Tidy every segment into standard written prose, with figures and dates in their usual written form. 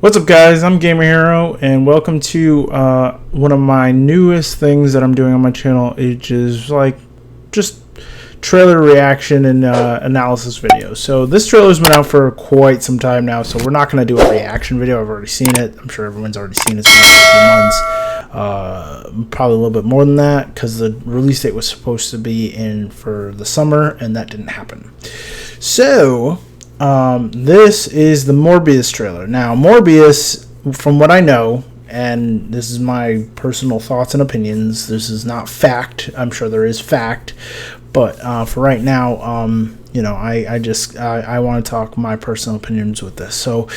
What's up, guys? I'm Gamer Hero, and welcome to one of my newest things that I'm doing on my channel, which is like just trailer reaction and analysis videos. So this trailer's been out for quite some time now, so we're not going to do a reaction video. I've already seen it. I'm sure everyone's already seen it. It's been out for a few months, probably a little bit more than that, because the release date was supposed to be in for the summer, and that didn't happen. So this is the Morbius trailer. Now, Morbius, from what I know, and this is my personal thoughts and opinions, this is not fact. I'm sure there is fact, but for right now, I want to talk my personal opinions with this. So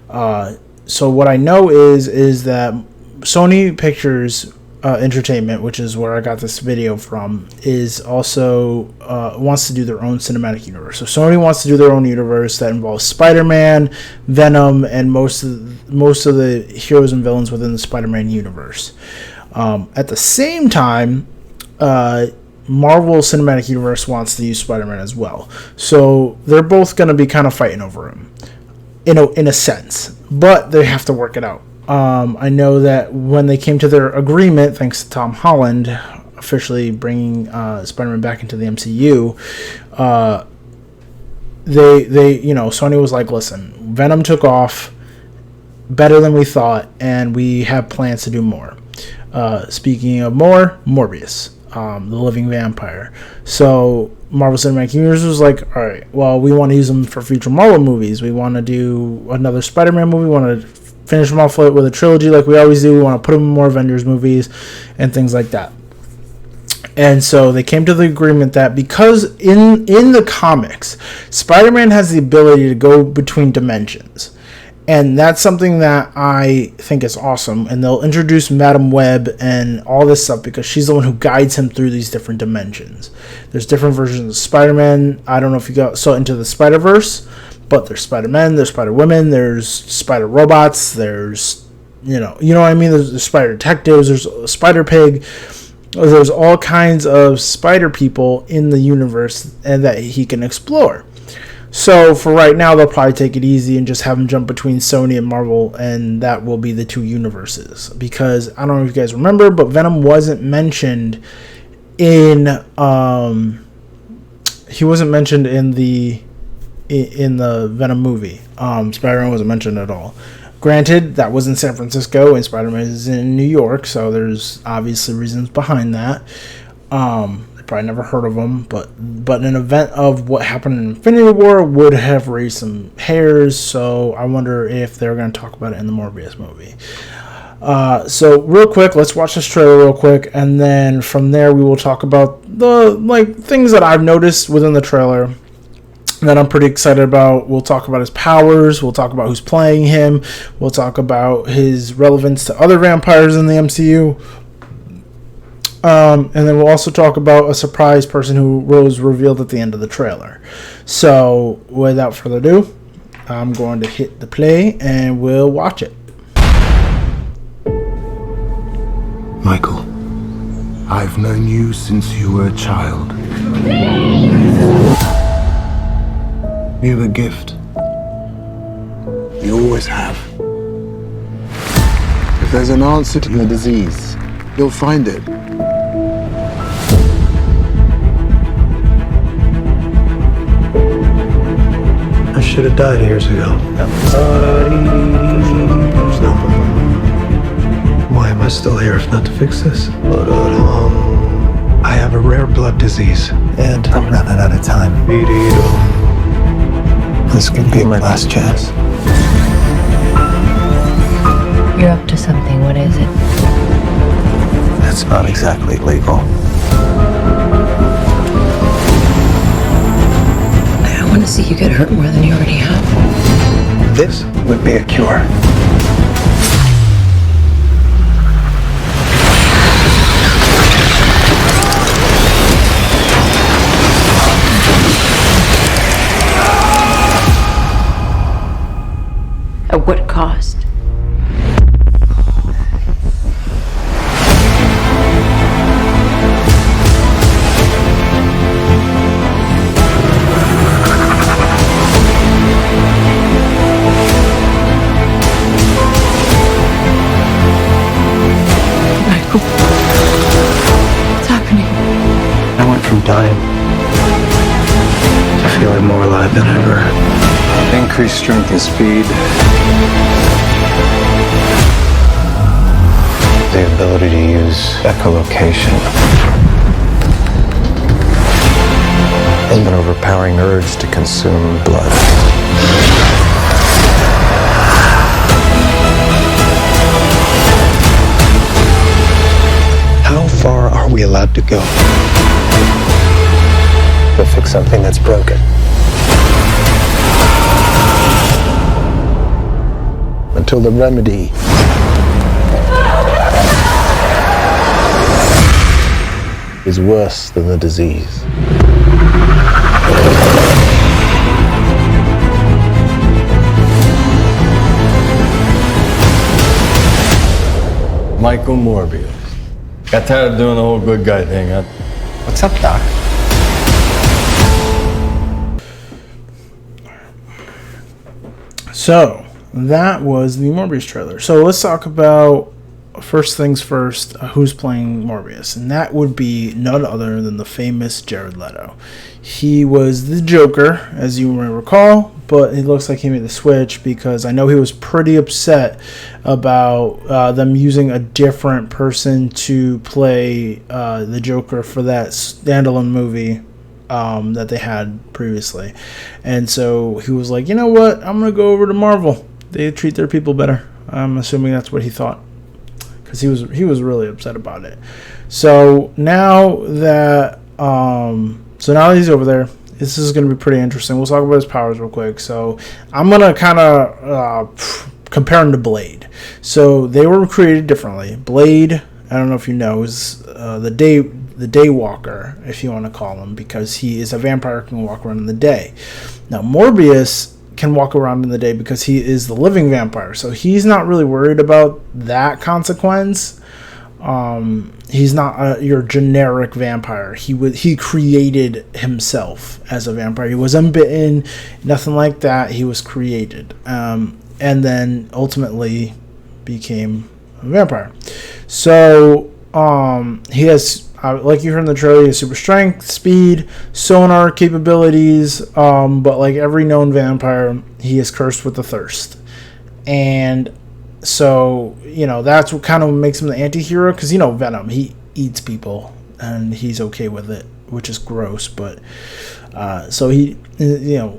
what I know is that Sony Pictures Entertainment, which is where I got this video from, is also wants to do their own cinematic universe. So Sony wants to do their own universe that involves Spider-Man, Venom, and most of the heroes and villains within the Spider-Man universe. At the same time, Marvel Cinematic Universe wants to use Spider-Man as well. So they're both going to be kind of fighting over him, in a sense, but they have to work it out. I know that when they came to their agreement, thanks to Tom Holland officially bringing Spider-Man back into the MCU, Sony was like, listen, Venom took off better than we thought, and we have plans to do more. Speaking of more, Morbius, the living vampire. So Marvel Cinematic Universe was like, all right, well, we want to use them for future Marvel movies. We want to do another Spider-Man movie. We want to finish them off with a trilogy like we always do. We want to put them in more Avengers movies and things like that. And so they came to the agreement that because in the comics, Spider-Man has the ability to go between dimensions. And that's something that I think is awesome. And they'll introduce Madam Web and all this stuff because she's the one who guides him through these different dimensions. There's different versions of Spider-Man. I don't know if you saw into the Spider-Verse, but there's Spider-Men, there's Spider-Women, there's Spider-Robots, there's, you know what I mean? There's Spider-Detectives, there's Spider-Pig. There's all kinds of Spider people in the universe and that he can explore. So for right now, they'll probably take it easy and just have him jump between Sony and Marvel, and that will be the two universes. Because I don't know if you guys remember, but Venom wasn't mentioned in he wasn't mentioned in the Venom movie. Spider-Man wasn't mentioned at all. Granted, that was in San Francisco and Spider-Man is in New York, so there's obviously reasons behind that. They probably never heard of them, but an event of what happened in Infinity War would have raised some hairs, so I wonder if they're going to talk about it in the Morbius movie. So real quick, let's watch this trailer real quick, and then from there we will talk about the things that I've noticed within the trailer that I'm pretty excited about. We'll talk about his powers, we'll talk about who's playing him, we'll talk about his relevance to other vampires in the MCU, and then we'll also talk about a surprise person who was revealed at the end of the trailer. So without further ado, I'm going to hit the play and we'll watch it. Michael, I've known you since you were a child. You have a gift. You always have. If there's an answer to your disease, you'll find it. I should have died years ago. Why am I still here if not to fix this? I have a rare blood disease, and I'm running out of time. This could be my last chance. You're up to something. What is it? That's not exactly legal. I want to see you get hurt more than you already have. This would be a cure. At what cost? from dying. I feel like more alive than ever. Increased strength and speed. The ability to use echolocation. And an overpowering urge to consume blood. How far are we allowed to go? To fix something that's broken. Until the remedy is worse than the disease. Michael Morbius. Got tired of doing the whole good guy thing, huh? What's up, Doc? So that was the Morbius trailer. So let's talk about, first things first, who's playing Morbius, and that would be none other than the famous Jared Leto. He was the Joker, as you may recall, but it looks like he made the switch because I know he was pretty upset about them using a different person to play the Joker for that standalone movie that they had previously. And so he was like, you know what, I'm going to go over to Marvel. They treat their people better. I'm assuming that's what he thought, because he was really upset about it. So now that now he's over there, this is going to be pretty interesting. We'll talk about his powers real quick. So I'm going to kind of compare him to Blade. So they were created differently. Blade, I don't know if you know, is the day walker, if you want to call him, because he is a vampire who can walk around in the day. Now Morbius can walk around in the day because he is the living vampire, so he's not really worried about that consequence. He's not your generic vampire. He created himself as a vampire. He was unbitten, nothing like that. He was created, and then ultimately became a vampire. So he has, like you heard in the trailer, he has super strength, speed, sonar capabilities, but like every known vampire, he is cursed with the thirst. And so, that's what kind of makes him the anti-hero, because, Venom, he eats people, and he's okay with it, which is gross, but, so he,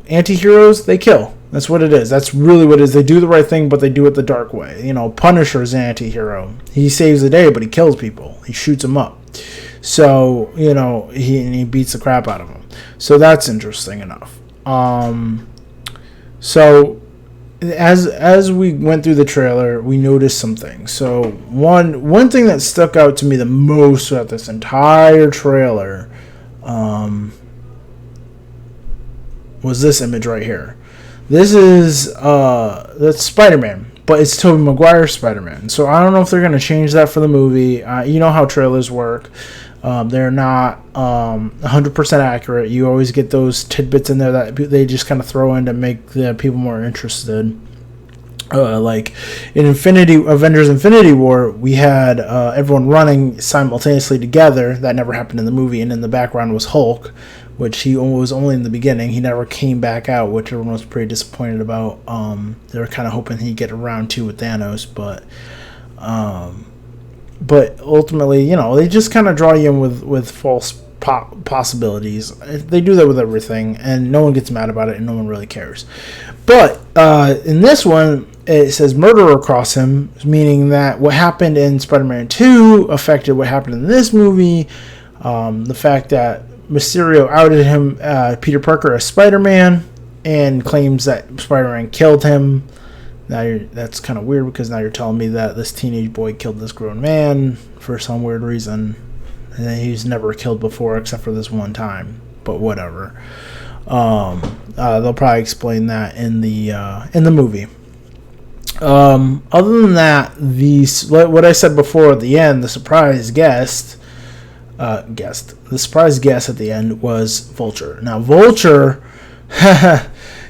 anti-heroes, they kill. That's what it is. That's really what it is. They do the right thing, but they do it the dark way. Punisher is an anti-hero. He saves the day, but he kills people. He shoots them up. So, he beats the crap out of them. So that's interesting enough. So as we went through the trailer, we noticed some things. So one thing that stuck out to me the most throughout this entire trailer was this image right here. This is that's Spider-Man, but it's Tobey Maguire's Spider-Man. So I don't know if they're going to change that for the movie. You know how trailers work. They're not 100% accurate. You always get those tidbits in there that they just kind of throw in to make the people more interested. Like in Avengers Infinity War, we had everyone running simultaneously together. That never happened in the movie. And in the background was Hulk, which he was only in the beginning. He never came back out, which everyone was pretty disappointed about. They were kind of hoping he'd get around too with Thanos, but ultimately, they just kind of draw you in with false possibilities. They do that with everything, and no one gets mad about it, and no one really cares. But in this one, it says murder across him, meaning that what happened in Spider-Man 2 affected what happened in this movie. The fact that Mysterio outed him, Peter Parker, as Spider-Man, and claims that Spider-Man killed him. Now that's kind of weird, because now you're telling me that this teenage boy killed this grown man for some weird reason, and he's never killed before except for this one time. But whatever. They'll probably explain that in the movie. Other than that, what I said before at the end, the surprise guest at the end was Vulture. Now Vulture,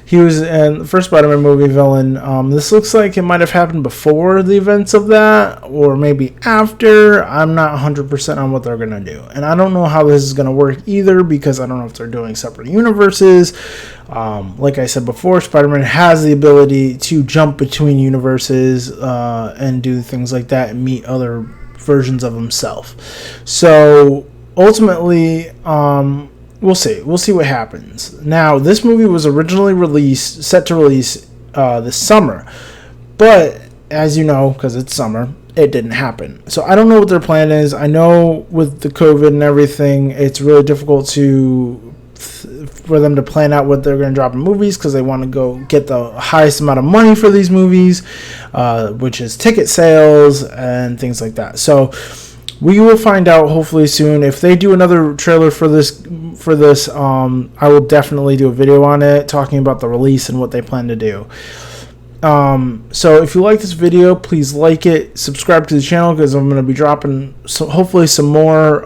He was in the first Spider-Man movie villain. This looks like it might have happened before the events of that, or maybe after. I'm not 100% on what they're going to do. And I don't know how this is going to work either, because I don't know if they're doing separate universes. Like I said before, Spider-Man has the ability to jump between universes and do things like that and meet other versions of himself. So ultimately, we'll see. We'll see what happens. Now, this movie was originally set to release this summer, but as you know, because it's summer, it didn't happen. So I don't know what their plan is. I know with the COVID and everything, it's really difficult for them to plan out what they're going to drop in movies, because they want to go get the highest amount of money for these movies, which is ticket sales and things like that. So we will find out hopefully soon. If they do another trailer for this, I will definitely do a video on it, talking about the release and what they plan to do. So if you like this video, please like it, subscribe to the channel, because I'm going to be dropping hopefully some more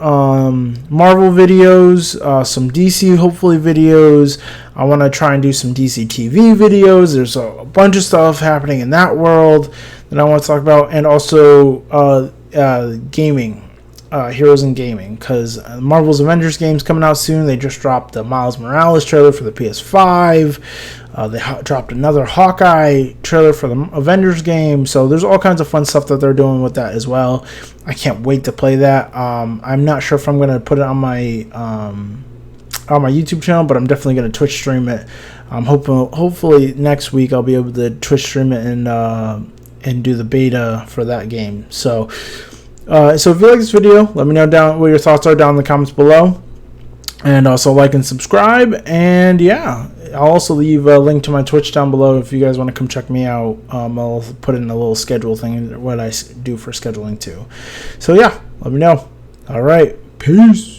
Marvel videos, some DC hopefully videos. I want to try and do some DC TV videos. There's a bunch of stuff happening in that world that I want to talk about, and also gaming, Heroes in Gaming, because Marvel's Avengers game's coming out soon. They just dropped the Miles Morales trailer for the PS5. They dropped another Hawkeye trailer for the Avengers game. So there's all kinds of fun stuff that they're doing with that as well. I can't wait to play that. I'm not sure if I'm going to put it on my YouTube channel, but I'm definitely going to Twitch stream it. Hopefully next week I'll be able to Twitch stream it and do the beta for that game. So if you like this video, let me know down what your thoughts are down in the comments below, and also like and subscribe. And yeah, I'll also leave a link to my Twitch down below if you guys want to come check me out. I'll put in a little schedule thing, what I do for scheduling too. So yeah, let me know. All right, peace.